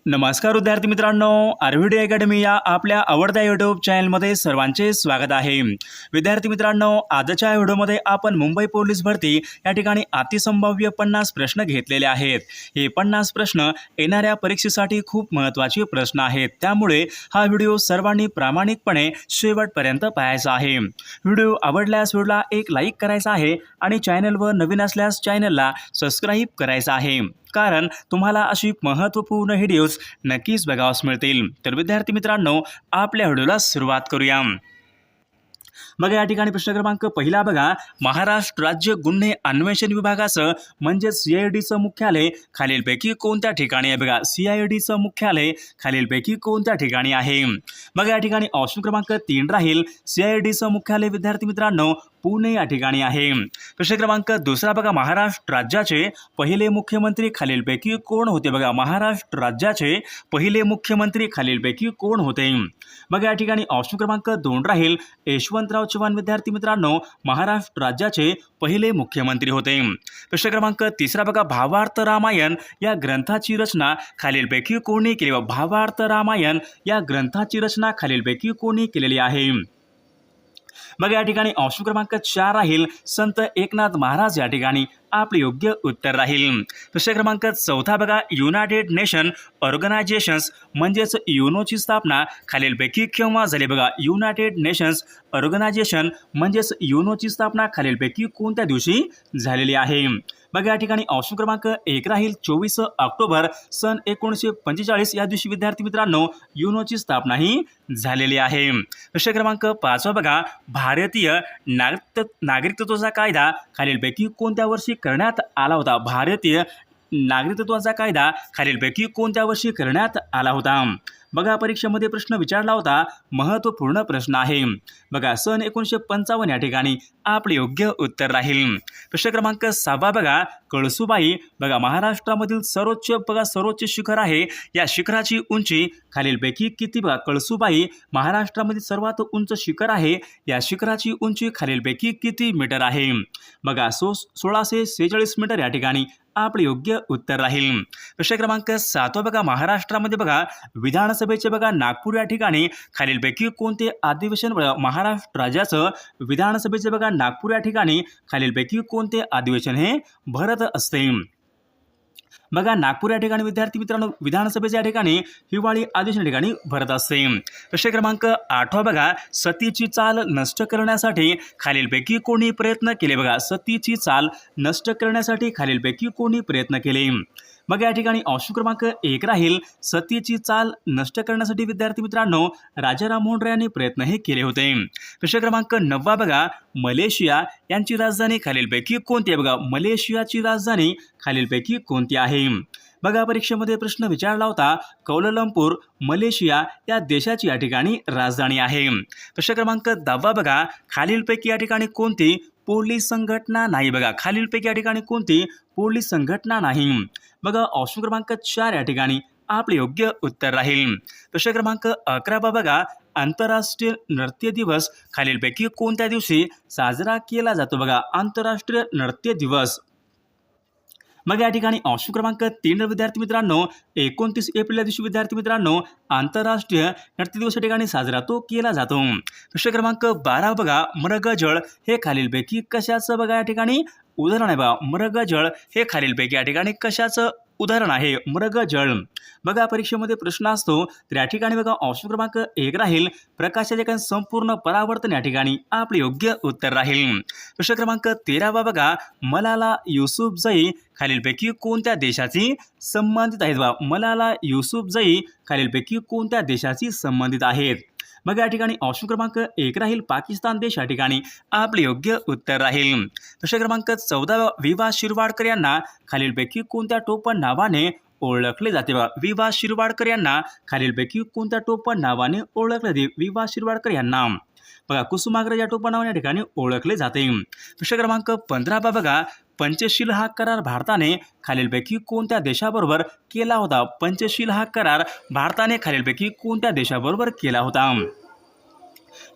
नमस्कार विद्यार्थी मित्रांनो, आरव्हीडी अकॅडमी या आपल्या आवडत्या यूट्यूब चॅनलमध्ये सर्वांचे स्वागत आहे। विद्यार्थी मित्रांनो, आजच्या व्हिडिओमध्ये आपण मुंबई पोलीस भरती या ठिकाणी अतिसंभाव्य 50 प्रश्न घेतलेले आहेत। हे 50 प्रश्न येणाऱ्या परीक्षेसाठी खूप महत्त्वाचे प्रश्न आहेत, त्यामुळे हा व्हिडिओ सर्वांनी प्रामाणिकपणे शेवटपर्यंत पाहायचा आहे। व्हिडिओ आवडल्यास व्हिडिओला एक लाईक करायचा आहे आणि चॅनलवर नवीन असल्यास चॅनलला सबस्क्राईब करायचं आहे, कारण तुम्हाला अशी महत्त्वपूर्ण व्हिडिओज नक्कीच बघावयास मिळतील। तर विद्यार्थी मित्रांनो, आपल्या व्हिडिओला सुरुवात करूया। मग या ठिकाणी प्रश्न क्रमांक पहिला बघा, महाराष्ट्र राज्य गुन्हे अन्वेषण विभागाचं म्हणजे CIDचं मुख्यालय खालीलपैकी कोणत्या ठिकाणी आहे? बघा, CIDचं मुख्यालय खालीलपैकी कोणत्या ठिकाणी आहे? मग या ठिकाणी ऑप्शन क्रमांक 3 राहील, CIDचं मुख्यालय विद्यार्थी मित्रांनो पुणे या ठिकाणी आहे। प्रश्न क्रमांक दुसरा बघा, महाराष्ट्र राज्याचे पहिले मुख्यमंत्री खालीलपैकी कोण होते? बघा, महाराष्ट्र राज्याचे पहिले मुख्यमंत्री खालीलपैकी कोण होते? मग या ठिकाणी ऑप्शन क्रमांक 2 राहील, यशवंतराव चव्हाण विद्यार्थी मित्रांनो महाराष्ट्र राज्याचे पहिले मुख्यमंत्री होते। प्रश्न क्रमांक तिसरा बघा, भावार्थ रामायण या ग्रंथाची रचना खालीलपैकी कोणी केली? भावार्थ रामायण या ग्रंथाची रचना खालीलपैकी कोणी केलेली आहे? मग या ठिकाणी ऑप्शन क्रमांक 4 राहील, संत एकनाथ महाराज या ठिकाणी आपले योग्य उत्तर राहील। प्रश्न क्रमांक चौथा बघा, युनायटेड नेशन ऑर्गनायझेशन्स म्हणजेच युनोची स्थापना खालीलपैकी केव्हा झाली? बघा, युनायटेड नेशन्स ऑर्गनायझेशन म्हणजेच युनोची स्थापना खालीलपैकी कोणत्या दिवशी झालेली आहे? मग या ठिकाणी ऑप्शन क्रमांक 1 राहील, 24 ऑक्टोबर सन 1945 या दिवशी विद्यार्थी मित्रांनो युनोची स्थापना ही झालेली आहे। प्रश्न क्रमांक 5 बघा, भारतीय नागरिकत्वाचा कायदा खालीलपैकी कोणत्या वर्षी करण्यात आला होता? भारतीय नागरिकत्वाचा कायदा खालीलपैकी कोणत्या वर्षी करण्यात आला होता? बघा, परीक्षेमध्ये प्रश्न विचारला होता, महत्त्वपूर्ण प्रश्न आहे। बघा, सन 1955 या ठिकाणी आपले योग्य उत्तर राहील। प्रश्न क्रमांक 6 बघा, कळसुबाई बघा महाराष्ट्रामधील सर्वोच्च शिखर आहे, या शिखराची उंची खालीलपैकी किती? बघा, कळसुबाई महाराष्ट्रामध्ये सर्वात उंच शिखर आहे, या शिखराची उंची खालीलपैकी किती मीटर आहे? बघा, 1646 मीटर या ठिकाणी आपले योग्य उत्तर राहील। प्रश्न क्रमांक 7 बघा, महाराष्ट्रामध्ये बघा विधानसभेचे बघा नागपूर या ठिकाणी खालीलपैकी कोणते अधिवेशन? महाराष्ट्र राज्याचं विधानसभेचे बघा नागपूर या ठिकाणी खालीलपैकी कोणते अधिवेशन हे भरत असते? बघा, नागपूर या ठिकाणी विद्यार्थी मित्रांनो विधानसभेच्या ठिकाणी हिवाळी अधिवेशन ठिकाणी भरत असते। प्रश्न क्रमांक 8 बघा, सतीची चाल नष्ट करण्यासाठी खालीलपैकी कोणी प्रयत्न केले? बघा, सतीची चाल नष्ट करण्यासाठी खालीलपैकी कोणी प्रयत्न केले? मग या ठिकाणी ऑप्शन क्रमांक 1 राहील, सतीची चाल नष्ट करण्यासाठी विद्यार्थी मित्रांनो राजा राममोहन राय यांनी प्रयत्न हे केले होते। प्रश्न क्रमांक 9 बघा, मलेशिया यांची राजधानी खालीलपैकी कोणती आहे? बघा, मलेशियाची राजधानी खालीलपैकी कोणती आहे? बघा, परीक्षेमध्ये प्रश्न विचारला होता, कौलालंपूर मलेशिया या देशाची या ठिकाणी राजधानी आहे। प्रश्न क्रमांक 10 बघा, खालीलपैकी या ठिकाणी कोणती पोलीस संघटना नाही? बघा, खालीलपैकी या ठिकाणी कोणती पोलीस संघटना नाही? बघा, ऑप्शन क्रमांक 4 या ठिकाणी आपले योग्य उत्तर राहील। प्रश्न क्रमांक 11 बघा, आंतरराष्ट्रीय नृत्य दिवस खालीलपैकी कोणत्या दिवशी साजरा केला जातो? बघा, आंतरराष्ट्रीय नृत्य दिवस। मग या ठिकाणी ऑप्शन क्रमांक 3 विद्यार्थी मित्रांनो 29 एप्रिल या दिवशी विद्यार्थी मित्रांनो आंतरराष्ट्रीय नृत्य दिवस या ठिकाणी साजरा तो केला जातो। प्रश्न क्रमांक 12 बघा, मृगजळ हे खालीलपैकी कशाचं बघा या ठिकाणी उदाहरण आहे? बघा, मृगजळ हे खालीलपैकी या ठिकाणी कशाचं उदाहरण आहे? मृगजळ। बघा, परीक्षेमध्ये प्रश्न असतो तर या ठिकाणी बघा ऑप्शन क्रमांक 1 राहील, प्रकाशाचे ठिकाणी संपूर्ण परावर्तन या ठिकाणी आपले योग्य उत्तर राहील। प्रश्न क्रमांक 13 बघा, मलाला युसुफजई खालीलपैकी कोणत्या देशाची संबंधित आहेत? बघा, मलाला युसुफजई खालीलपैकी कोणत्या देशाची संबंधित आहेत? मग या ठिकाणी ऑप्शन क्रमांक 1 राहील, पाकिस्तान देश या ठिकाणी आपले योग्य उत्तर राहील। प्रश्न क्रमांक 14 विवा शिरवाडकर यांना खालीलपैकी कोणत्या टोपण नावाने ओळखले जाते? बघा, विवा शिरवाडकर यांना खालीलपैकी कोणत्या टोपण नावाने ओळखले जाते? विवा शिरवाडकर यांना बघा कुसुमाग्रज या टोपण नावाने या ठिकाणी ओळखले जाते। प्रश्न क्रमांक 15 बघा, पंचशील हा करार भारताने खालीलपैकी कोणत्या देशाबरोबर केला होता? पंचशील हा करार भारताने खालीलपैकी कोणत्या देशाबरोबर केला होता?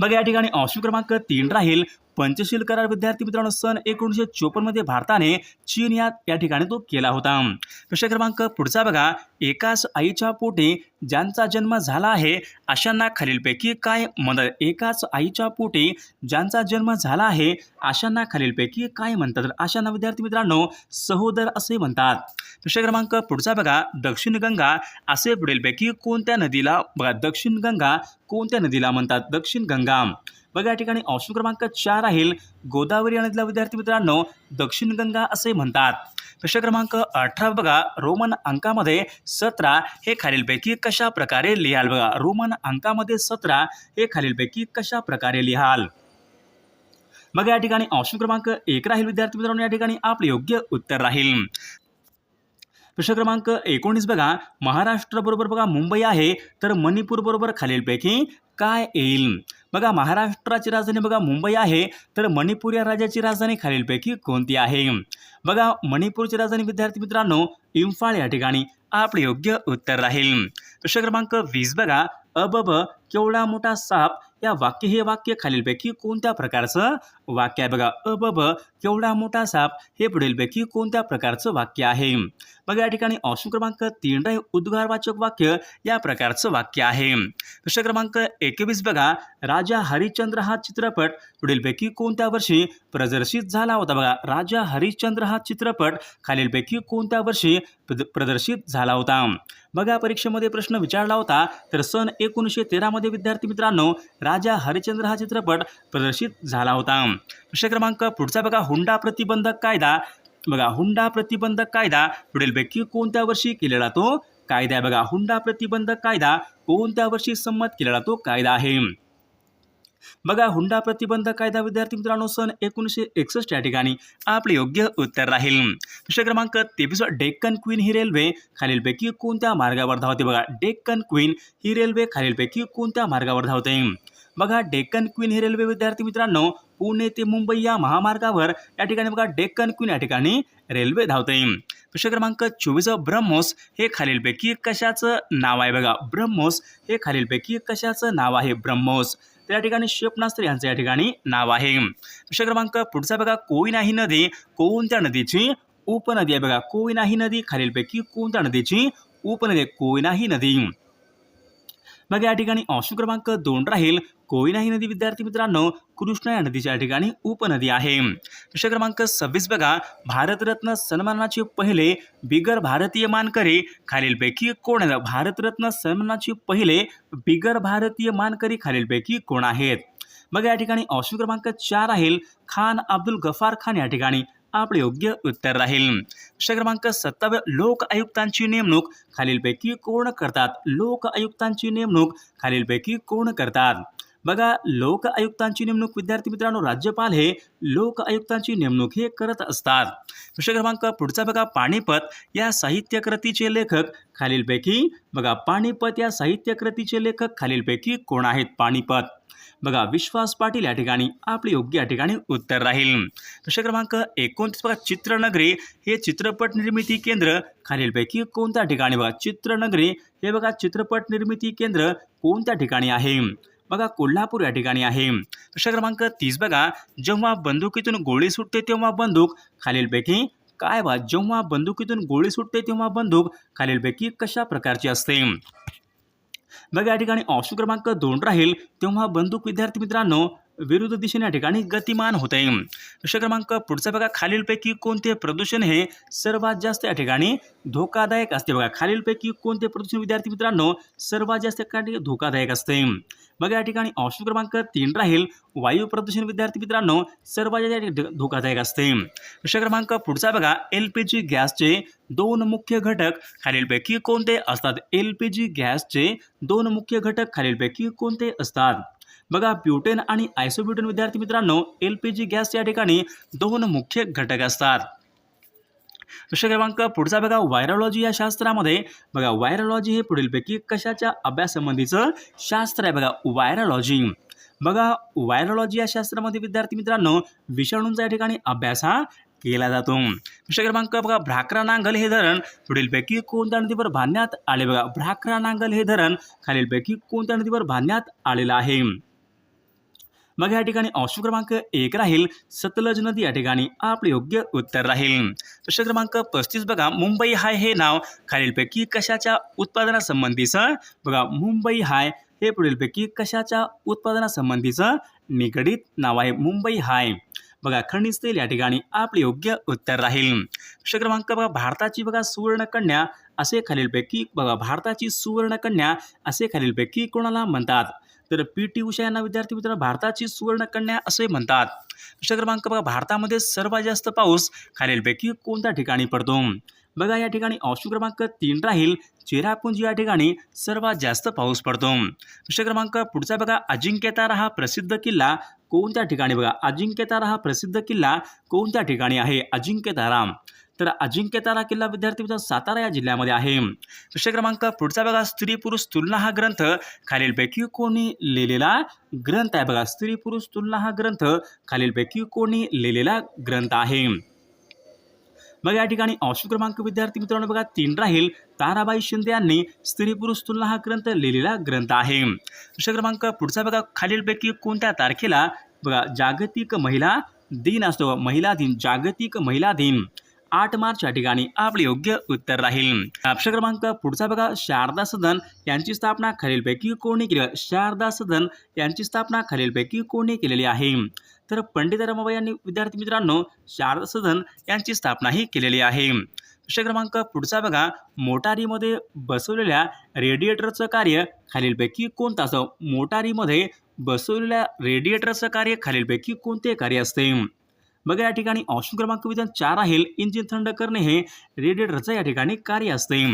बघा, या ठिकाणी ऑप्शन क्रमांक 3 राहील, पंचशील करार विद्यार्थी मित्रांनो सन 1954 मध्ये भारताने चीन या ठिकाणी तो केला होता. प्रश्न क्रमांक पुढचा बघा, एकाच आईच्या पोटी ज्यांचा जन्म झाला आहे अशांना खालीलपैकी काय म्हणतात? एकाच आईच्या पोटी ज्यांचा जन्म झाला आहे अशांना खालीलपैकी काय म्हणतात? तर अशांना विद्यार्थी मित्रांनो सहोदर असे म्हणतात. प्रश्न क्रमांक पुढचा बघा, दक्षिण गंगा असे पुढीलपैकी कोणत्या नदीला बघा दक्षिण गंगा कोणत्या नदीला म्हणतात? दक्षिण गंगा. बघा या ठिकाणी ऑप्शन क्रमांक 4 राहील गोदावरी या नदीला विद्यार्थी मित्रांनो दक्षिण गंगा असे म्हणतात. प्रश्न क्रमांक 18 बघा, रोमन अंकामध्ये 17 हे खालीलपैकी कशा प्रकारे लिहाल? बघा रोमन अंकामध्ये 17 हे खालीलपैकी कशा प्रकारे लिहाल? मग या ठिकाणी ऑप्शन क्रमांक 1 राहील विद्यार्थी मित्रांनो, या ठिकाणी आपले योग्य उत्तर राहील. प्रश्न क्रमांक 19 बघा, महाराष्ट्र बरोबर बघा मुंबई आहे तर मणिपूर बरोबर खालीलपैकी काय येईल? बघा महाराष्ट्राची राजधानी बघा मुंबई आहे तर मणिपूर या राज्याची राजधानी खालीलपैकी कोणती आहे? बघा मणिपूरची राजधानी विद्यार्थी मित्रांनो इम्फाळ या ठिकाणी आपले योग्य उत्तर राहील. प्रश्न क्रमांक 20 बघा, अबब केवढा मोठा साप या वाक्य हे वाक्य खालीलपैकी कोणत्या प्रकारचं वाक्य आहे? बघा अबब केवढा मोठा साप हे पुढीलपैकी कोणत्या प्रकारचं वाक्य आहे? बघा या ठिकाणी ऑप्शन क्रमांक 3 राहील उद्गारवाचक वाक्य या प्रकारचं वाक्य आहे. प्रश्न क्रमांक 21 बघा, राजा हरिश्चंद्र हा चित्रपट पुढीलपैकी कोणत्या वर्षी प्रदर्शित झाला होता? बघा राजा हरिश्चंद्र हा चित्रपट खालीलपैकी कोणत्या वर्षी प्रदर्शित झाला होता? बघा परीक्षेमध्ये प्रश्न विचारला होता तर सन 1913 मध्ये विद्यार्थी मित्रांनो राजा हरिश्चंद्र हा चित्रपट प्रदर्शित झाला होता. प्रश्न क्रमांक पुढचा बघा, हुंडा प्रतिबंधक कायदा बघा हुंडा प्रतिबंधक कायदा पुढीलपैकी कोणत्या वर्षी केलेला तो कायदा आहे? बघा हुंडा प्रतिबंधक कायदा कोणत्या वर्षी संमत केलेला तो कायदा आहे? बघा हुंडा प्रतिबंधक कायदा विद्यार्थी मित्रांनो सन 1961 या ठिकाणी आपले योग्य उत्तर राहील. प्रश्न क्रमांक 23 डेक्कन क्वीन ही रेल्वे खालीलपैकी कोणत्या मार्गावर धावते? बघा डेक्कन क्वीन ही रेल्वे खालीलपैकी कोणत्या मार्गावर धावते? बघा डेक्कन क्वीन ही रेल्वे विद्यार्थी मित्रांनो पुणे ते मुंबई या महामार्गावर या ठिकाणी बघा डेक्कन क्वीन या ठिकाणी रेल्वे धावते. प्रश्न क्रमांक 24 ब्रह्मोस हे खालीलपैकी कशाचं नाव आहे? बघा ब्रह्मोस हे खालीलपैकी कशाचं नाव आहे? ब्रह्मोस त्या ठिकाणी क्षेपणास्त्र यांचं या ठिकाणी नाव आहे. प्रश्न क्रमांक पुढचा बघा, कोयना ही नदी कोणत्या नदीची उपनदी आहे? बघा कोयना ही नदी खालीलपैकी कोणत्या नदीची उपनदी आहे? कोयना ही नदी. मग या ठिकाणी ऑप्शन क्रमांक 2 राहील कोयना ही नदी विद्यार्थी मित्रांनो कृष्णा या नदीच्या ठिकाणी उपनदी आहे. प्रश्न क्रमांक 26 बघा, भारतरत्न सन्मानाचे पहिले बिगर भारतीय मानकरी खालीलपैकी कोण आहेत? भारतरत्न सन्मानाचे पहिले बिगर भारतीय मानकरी खालीलपैकी कोण आहेत? मग या ठिकाणी ऑप्शन क्रमांक 4 राहील खान अब्दुल गफार खान या ठिकाणी आपले योग्य उत्तर राहील. प्रश्न क्रमांक 27 लोक आयुक्तांची नेमणूक खालीलपैकी कोण करतात? लोक आयुक्तांची नेमणूक खालीलपैकी कोण करतात? बघा लोक आयुक्तांची नेमणूक विद्यार्थी मित्रांनो राज्यपाल हे लोक आयुक्तांची नेमणूक हे करत असतात. प्रश्न क्रमांक पुढचा बघा, पानिपत या साहित्य कृतीचे लेखक खालीलपैकी बघा पानिपत या साहित्य कृतीचे लेखक खालीलपैकी कोण आहेत? पानिपत बघा विश्वास पाटील या ठिकाणी आपले योग्य या ठिकाणी उत्तर राहील. प्रश्न क्रमांक 29 बघा, चित्रनगरी हे चित्रपट निर्मिती केंद्र खालीलपैकी कोणत्या ठिकाणी? बघा चित्रनगरी हे बघा चित्रपट निर्मिती केंद्र कोणत्या ठिकाणी आहे? बघा कोल्हापूर या ठिकाणी आहे. प्रश्न क्रमांक 30 बघा, जेव्हा बंदुकीतून गोळी सुटते तेव्हा बंदूक खालीलपैकी काय? बघा जेव्हा बंदुकीतून गोळी सुटते तेव्हा बंदूक खालीलपैकी कशा प्रकारची असते? बघा या ठिकाणी ऑप्शन क्रमांक 2 राहील तेव्हा बंदूक विद्यार्थी मित्रांनो विरुद्ध दिशेने या ठिकाणी गतिमान होते. प्रश्न क्रमांक पुढचा बघा, खालीलपैकी कोणते प्रदूषण हे सर्वात जास्त या ठिकाणी धोकादायक असते? बघा खालीलपैकी कोणते प्रदूषण विद्यार्थी मित्रांनो सर्वात जास्त धोकादायक असते? बघा या ठिकाणी ऑप्शन क्रमांक 3 राहील वायू प्रदूषण विद्यार्थी मित्रांनो सर्वात जास्त धोकादायक असते. प्रश्न क्रमांक पुढचा बघा, LPG गॅसचे 2 मुख्य घटक खालीलपैकी कोणते असतात? LPG गॅसचे 2 मुख्य घटक खालीलपैकी कोणते असतात? बघा ब्युटेन आणि आयसोब्युटेन विद्यार्थी मित्रांनो LPG गॅस या ठिकाणी 2 मुख्य घटक असतात. प्रश्न क्रमांक पुढचा बघा, व्हायरोलॉजी या शास्त्रामध्ये बघा व्हायरोलॉजी हे पुढीलपैकी कशाच्या अभ्यासासंबंधीचं शास्त्र आहे? बघा व्हायरोलॉजी बघा व्हायरोलॉजी या शास्त्रामध्ये विद्यार्थी मित्रांनो विषाणूंचा या ठिकाणी अभ्यास हा केला जातो. प्रश्न क्रमांक बघा, भाकरा नांगल हे धरण पुढीलपैकी कोणत्या नदीवर बांधण्यात आले? बघा भाकरा नांगल हे धरण खालीलपैकी कोणत्या नदीवर बांधण्यात आलेलं आहे? मग या ठिकाणी ऑप्शन क्रमांक 1 राहील सतलज नदी या ठिकाणी आपले योग्य उत्तर राहील. प्रश्न क्रमांक 35 बघा, मुंबई हाय हे नाव खालीलपैकी कशाच्या उत्पादनासंबंधीचं बघा, मुंबई हाय हे पुढीलपैकी कशाच्या उत्पादनासंबंधीचं निगडीत नाव आहे. मुंबई हाय बघा खनिज तेल या ठिकाणी आपले योग्य उत्तर राहील. प्रश्न क्रमांक बघा, भारताची बघा सुवर्ण कन्या असे खालीलपैकी बघा, भारताची सुवर्ण कन्या असे खालीलपैकी कोणाला म्हणतात? तर पी.टी. उषा यांना विद्यार्थी मित्रांनो भारताची सुवर्ण कन्या असे म्हणतात. प्रश्न क्रमांक बघा, भारतामध्ये सर्वात जास्त पाऊस खालीलपैकी कोणत्या ठिकाणी पडतो? बघा या ठिकाणी ऑप्शन क्रमांक 3 राहील चेरापुंजी या ठिकाणी सर्वात जास्त पाऊस पडतो. प्रश्न क्रमांक पुढचा बघा, अजिंक्यतारा हा प्रसिद्ध किल्ला कोणत्या ठिकाणी बघा, अजिंक्यतारा हा प्रसिद्ध किल्ला कोणत्या ठिकाणी आहे? अजिंक्यतारा तर अजिंक्यतारा किल्ला विद्यार्थी मित्रांनो सातारा या जिल्ह्यामध्ये आहे. प्रश्न क्रमांक पुढचा बघा, स्त्री पुरुष तुलना हा ग्रंथ खालीलपैकी कोणी लिहिलेला ग्रंथ आहे? बघा स्त्री पुरुष तुलना हा ग्रंथ खालीलपैकी कोणी लिहिलेला ग्रंथ आहे? मग या ठिकाणी ऑप्शन क्रमांक विद्यार्थी मित्रांनो बघा 3 राहील ताराबाई शिंदे यांनी स्त्री पुरुष तुलना हा ग्रंथ लिहिलेला ग्रंथ आहे. प्रश्न क्रमांक पुढचा बघा, खालीलपैकी कोणत्या तारखेला बघा जागतिक महिला दिन असतो? महिला दिन, जागतिक महिला दिन 8 मार्च या ठिकाणी आपले योग्य उत्तर राहील. प्रश्न क्रमांक पुढचा बघा, शारदा सदन यांची स्थापना खालीलपैकी कोणी केली? शारदा सदन यांची स्थापना खालीलपैकी कोणी केलेली आहे? तर पंडित रमाबाई यांनी विद्यार्थी मित्रांनो शारदा सदन यांची स्थापनाही केलेली आहे. प्रश्न क्रमांक पुढचा बघा, मोटारीमध्ये बसवलेल्या रेडिएटरचं कार्य खालीलपैकी कोणतं असतं? मोटारीमध्ये बसवलेल्या रेडिएटरचं कार्य खालीलपैकी कोणते कार्य असते? बघा या ठिकाणी ऑप्शन क्रमांक 4 राहील इंजिन थंड करणे हे रेडिएटरचं या ठिकाणी कार्य असते.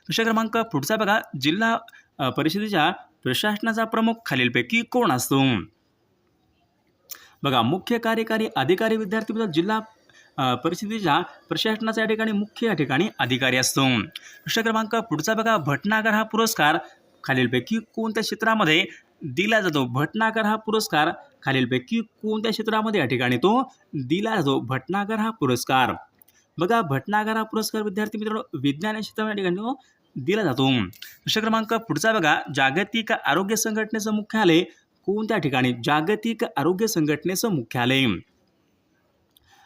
प्रश्न क्रमांक पुढचा बघा, जिल्हा परिषदेच्या प्रशासनाचा प्रमुख खालीलपैकी कोण असतो? बघा मुख्य कार्यकारी अधिकारी विद्यार्थी मित्रांनो जिल्हा परिषदेच्या प्रशासनाचा या ठिकाणी मुख्य या ठिकाणी अधिकारी असतो. प्रश्न क्रमांक पुढचा बघा, भटनागर हा पुरस्कार खालीलपैकी कोणत्या क्षेत्रामध्ये दिला जातो? भटनागर हा पुरस्कार खालीलपैकी कोणत्या क्षेत्रामध्ये या ठिकाणी तो दिला जातो? भटनागर हा पुरस्कार बघा भटनागर हा पुरस्कार विद्यार्थी मित्रांनो विज्ञान या क्षेत्रामध्ये या ठिकाणी तो दिला जातो. प्रश्न क्रमांक पुढचा बघा, जागतिक आरोग्य संघटनेचं मुख्यालय कोणत्या ठिकाणी? जागतिक आरोग्य संघटनेचं मुख्यालय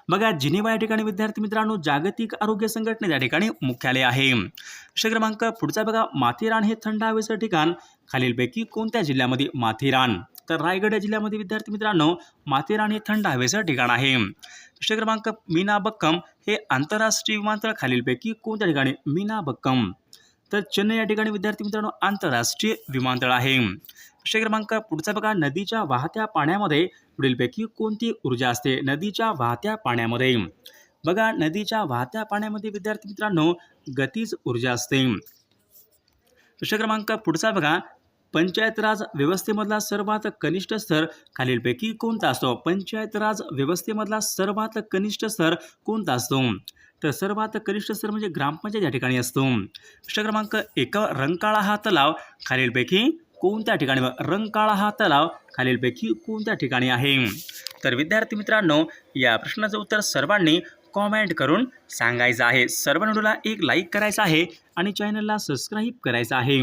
बघा जिनेवा या ठिकाणी विद्यार्थी मित्रांनो जागतिक आरोग्य संघटनेच्या ठिकाणी मुख्यालय आहे. प्रश्न क्रमांक पुढचा बघा, माथेरान हे थंड हवेचं ठिकाण खालीलपैकी कोणत्या जिल्ह्यामध्ये? माथेरान तर रायगड या जिल्ह्यामध्ये विद्यार्थी मित्रांनो माथेरान हे थंड हवेचं ठिकाण आहे. प्रश्न क्रमांक मीनाबक्कम हे आंतरराष्ट्रीय विमानतळ खालीलपैकी कोणत्या ठिकाणी? मीनाबक्कम तर चेन्नई या ठिकाणी विद्यार्थी मित्रांनो आंतरराष्ट्रीय विमानतळ आहे. प्रश्न क्रमांक पुढचा बघा, नदीच्या वाहत्या पाण्यामध्ये पुढीलपैकी कोणती ऊर्जा असते? नदीच्या वाहत्या पाण्यामध्ये बघा नदीच्या वाहत्या पाण्यामध्ये विद्यार्थी मित्रांनो गतीज ऊर्जा असते. प्रश्न क्रमांक पुढचा बघा, पंचायत राज व्यवस्थेमधला सर्वात कनिष्ठ स्तर खालीलपैकी कोणता असतो? पंचायत राज व्यवस्थेमधला सर्वात कनिष्ठ स्तर कोणता असतो? तर सर्वात कनिष्ठ स्तर म्हणजे ग्रामपंचायत या ठिकाणी असतो. प्रश्न क्रमांक 1 रंकाळा हा तलाव खालीलपैकी कोणत्या ठिकाणी? रंकाळा हा तलाव खालीलपैकी कोणत्या ठिकाणी आहे? तर विद्यार्थी मित्रांनो या प्रश्नाचं उत्तर सर्वांनी कॉमेंट करून सांगायचं आहे. सर्व व्हिडिओला एक लाईक करायचा आहे आणि चॅनलला सबस्क्राईब करायचं आहे,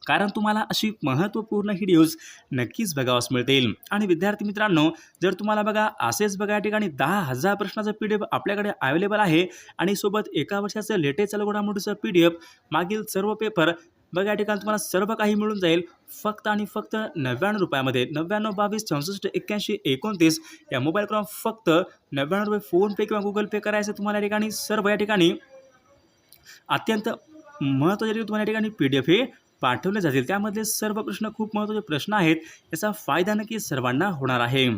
कारण तुम्हाला अशी महत्त्वपूर्ण व्हिडिओज नक्कीच बघावास मिळतील. आणि विद्यार्थी मित्रांनो जर तुम्हाला बघा असेच बघा या ठिकाणी 10,000 प्रश्नाचं PDF आपल्याकडे अवेलेबल आहे आणि सोबत एका वर्षाचं लेटेस्ट चालू घडामोडीचं PDF मागील सर्व पेपर बघा या ठिकाणी तुम्हाला सर्व काही मिळून जाईल फक्त आणि फक्त 99 रुपयामध्ये. 99 22 64 81 29 या मोबाईल क्रमांक फक्त 99 रुपये फोनपे किंवा गुगल पे करायचं तुम्हाला या ठिकाणी सर्व या ठिकाणी अत्यंत महत्त्वाचे तुम्हाला या ठिकाणी PDF हे पाठवले जातील. त्यामधले सर्व प्रश्न खूप महत्त्वाचे प्रश्न आहेत, याचा फायदा नक्की सर्वांना होणार आहे.